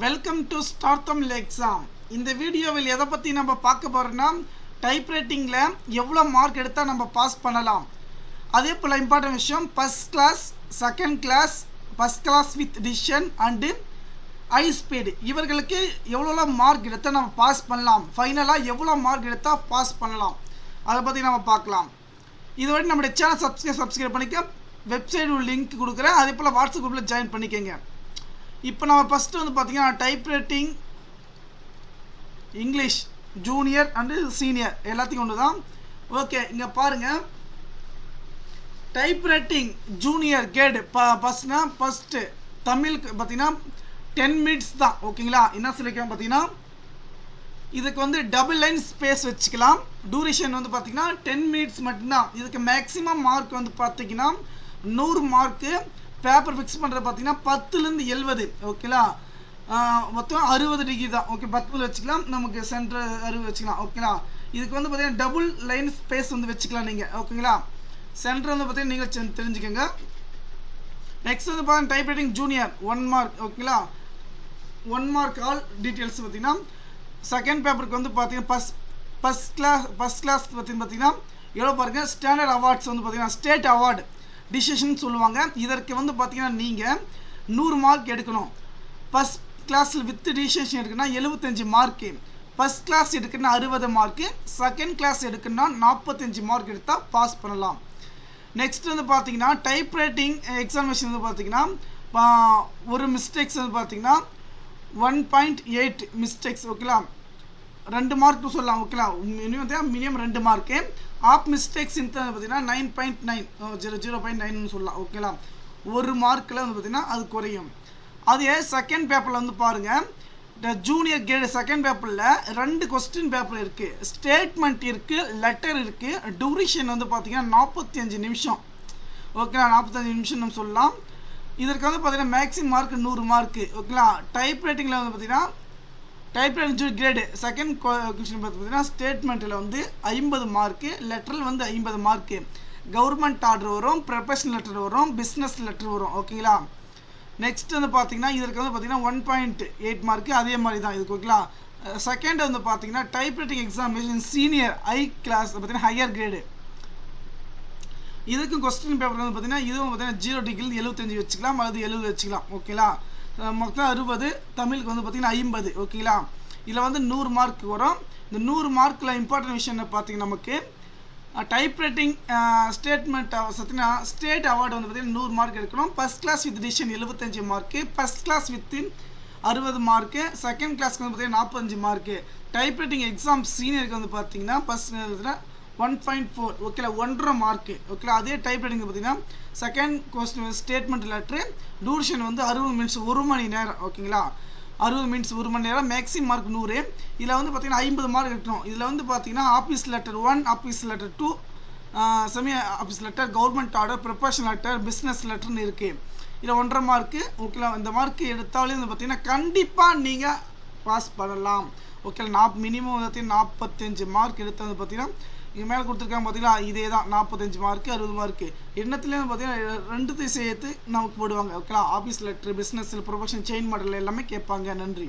Welcome to Typewriting Exam. இந்த வீடியோவில் எதை பற்றி நம்ம பார்க்க போகிறோம்னா டைப்ரைட்டிங்கில் எவ்வளோ மார்க் எடுத்தால் நம்ம பாஸ் பண்ணலாம். அதே போல் இம்பார்ட்டன்ட் விஷயம் first class, second class, first class with டிசிஷன் அண்டு ஹை ஸ்பீடு இவர்களுக்கு எவ்வளோ மார்க் எடுத்தால் நம்ம பாஸ் பண்ணலாம், ஃபைனலாக எவ்வளோ மார்க் எடுத்தால் பாஸ் பண்ணலாம் அதை பற்றி நம்ம பார்க்கலாம். இதுவரை நம்மளுடைய சேனல் சப்ஸ்கிரைப் பண்ணிக்க, வெப்சைட் லிங்க் கொடுக்குறேன், அதே போல் வாட்ஸ்அப் குரூப்பில் ஜாயின் பண்ணிக்கோங்க. இப்போ நம்ம ஃபஸ்ட்டு வந்து பார்த்தீங்கன்னா typewriting English junior and senior எல்லாத்தையும் ஒன்று தான். ஓகே, இங்கே பாருங்கள், டைப்ரைட்டிங் ஜூனியர் கேடு ஃபஸ்ட்டு தமிழுக்கு பார்த்தீங்கன்னா 10 minutes தான். ஓகேங்களா, என்ன சொல்லிக்கலாம் பார்த்தீங்கன்னா இதுக்கு வந்து டபுள் லைன் ஸ்பேஸ் வச்சுக்கலாம். டூரேஷன் வந்து பார்த்தீங்கன்னா 10 minutes மட்டும்தான். இதுக்கு மேக்ஸிமம் மார்க் வந்து பார்த்தீங்கன்னா 100 மார்க்கு. பேப்பர் ஃபிக்ஸ் பண்ணுறது பார்த்தீங்கன்னா 10லேருந்து 70. ஓகேங்களா, மொத்தம் 60 டிகிரி தான். ஓகே, 10 வச்சுக்கலாம், நமக்கு சென்டர் 60 வச்சுக்கலாம். ஓகேங்களா, இதுக்கு வந்து பார்த்தீங்கன்னா டபுள் லைன் ஸ்பேஸ் வந்து வச்சுக்கலாம் நீங்கள். ஓகேங்களா, சென்டர் வந்து பார்த்தீங்கன்னா நீங்கள் தெரிஞ்சுக்கோங்க. நெக்ஸ்ட் வந்து பார்த்தீங்கன்னா டைப்ரைட்டிங் ஜூனியர் 1 மார்க். ஓகேங்களா, 1 மார்க் ஆல் டீட்டெயில்ஸ் பார்த்தீங்கன்னா செகண்ட் பேப்பருக்கு வந்து பார்த்தீங்கன்னா ஃபஸ்ட் கிளாஸ் பார்த்தீங்கன்னா எவ்வளோ பாருங்கள், ஸ்டாண்டர்ட் அவார்ட்ஸ் வந்து பார்த்தீங்கன்னா ஸ்டேட் அவார்டு டிசிஷன் சொல்லுவாங்க. இதற்கு வந்து பார்த்தீங்கன்னா நீங்கள் 100 மார்க் எடுக்கணும். ஃபஸ்ட் கிளாஸில் வித் டிசிஷன் எடுக்குன்னா 75 மார்க்கு, ஃபஸ்ட் கிளாஸ் எடுக்குன்னா 60 மார்க்கு, செகண்ட் கிளாஸ் எடுக்குன்னா 45 மார்க் எடுத்தால் பாஸ் பண்ணலாம். நெக்ஸ்ட் வந்து பார்த்தீங்கன்னா டைப்ரைட்டிங் எக்ஸாமினேஷன் வந்து பார்த்தீங்கன்னா ஒரு மிஸ்டேக்ஸ் வந்து பார்த்தீங்கன்னா 1.8 மிஸ்டேக்ஸ். ஓகேங்களா, 2 மார்க் சொல்லலாம். ஓகேங்களா, மினிமம் 2 மார்க்கு. ஆஃப் மிஸ்டேக்ஸ் பார்த்தீங்கன்னா 9.9 0.9 சொல்லலாம். ஓகேங்களா, 1 மார்க்கில் வந்து பார்த்தீங்கன்னா அது குறையும். அதே செகண்ட் பேப்பரில் வந்து பாருங்கள், இந்த ஜூனியர் கிரேடு செகண்ட் பேப்பரில் 2 கொஸ்டின் பேப்பர் இருக்குது, ஸ்டேட்மெண்ட் இருக்குது, லெட்டர் இருக்குது. டூரேஷன் வந்து பார்த்தீங்கன்னா 45 நிமிஷம். ஓகேங்களா, 45 நிமிஷம் நம்ம சொல்லலாம். இதற்கு வந்து பார்த்தீங்கன்னா மேக்ஸிமம் மார்க் 100 மார்க்கு. ஓகேங்களா, டைப்ரைட்டிங்கில் வந்து பார்த்தீங்கன்னா டைப்ரைட்டிங் கிரேடு செகண்ட் கொஸ்டின் பார்த்தீங்கன்னா ஸ்டேட்மெண்ட்டில் வந்து 50 மார்க்கு, லெட்டரில் வந்து 50 மார்க்கு. கவர்மெண்ட் ஆர்டர் வரும், ப்ரொஃபஷனல் லெட்டர் வரும், பிஸ்னஸ் லெட்டர் வரும். ஓகேங்களா, நெக்ஸ்ட் வந்து பார்த்தீங்கன்னா இதற்கு வந்து பார்த்தீங்கன்னா 1.8 மார்க்கு. அதே மாதிரி தான் இதுக்கு. ஓகேங்களா, செகண்ட் வந்து பார்த்தீங்கன்னா typewriting examination senior high class பார்த்தீங்கன்னா ஹையர் கிரேடு. இதுக்கும் கொஸ்டின் பேப்பர் வந்து பார்த்தீங்கன்னா இதுவும் பார்த்தீங்கன்னா 0 டிகிரி 75 வச்சுக்கலாம், அது 70 வச்சுக்கலாம். ஓகேங்களா, மொத்தம் 60, தமிழுக்கு வந்து பார்த்தீங்கன்னா 50. ஓகேங்களா, இதில் வந்து 100 மார்க் வரும். இந்த 100 மார்க்கில் இம்பார்ட்டன்ட் விஷயம் என்ன பார்த்தீங்கன்னா நமக்கு டைப்ரைட்டிங் ஸ்டேட்மெண்ட் பார்த்தீங்கன்னா ஸ்டேட் அவார்டு வந்து பார்த்தீங்கன்னா 100 மார்க் எடுக்கணும். ஃபஸ்ட் கிளாஸ் வித் டிசிஷன் 75 mark, first class with 60 mark, second கிளாஸ்க்கு வந்து பார்த்தீங்கன்னா 45 மார்க்கு. டைப்ரைட்டிங் எக்ஸாம் சீனியருக்கு வந்து பார்த்தீங்கன்னா ஃபஸ்ட் 1.4. ஓகேலா, 1.5 மார்க்கு. ஓகேலா, அதே டைப்ரைட்டிங் பார்த்தீங்கன்னா second question statement letter duration வந்து 60 மினிட்ஸ், 1 மணி நேரம். ஓகேங்களா, 60 மினிட்ஸ் 1 மணி நேரம், மேக்ஸிமம் மார்க் 100. இதில் வந்து பார்த்தீங்கன்னா 50 மார்க் எடுக்கணும். இதில் வந்து பார்த்தீங்கன்னா office letter 1, office letter 2, semi office letter, government order, professional letter, business லெட்டர்னு இருக்குது. இதில் 1.5 மார்க்கு. ஓகேலா, இந்த மார்க்கு எடுத்தாலே வந்து பார்த்தீங்கன்னா கண்டிப்பாக நீங்கள் பாஸ் பண்ணலாம். ஓகேலா, மினிமம் வந்து 45 மார்க் எடுத்து வந்து பார்த்தீங்கன்னா இங்கே மேலே கொடுத்துருக்காங்க பார்த்தீங்களா, இதே தான் 45 மார்க்கு 60 மார்க்கு. எண்ணத்துலேருந்து பார்த்தீங்கன்னா 2 சேர்த்து நமக்கு போடுவாங்க. ஓகேலா, office letter, business, profession, chain model எல்லாமே கேட்பாங்க. நன்றி.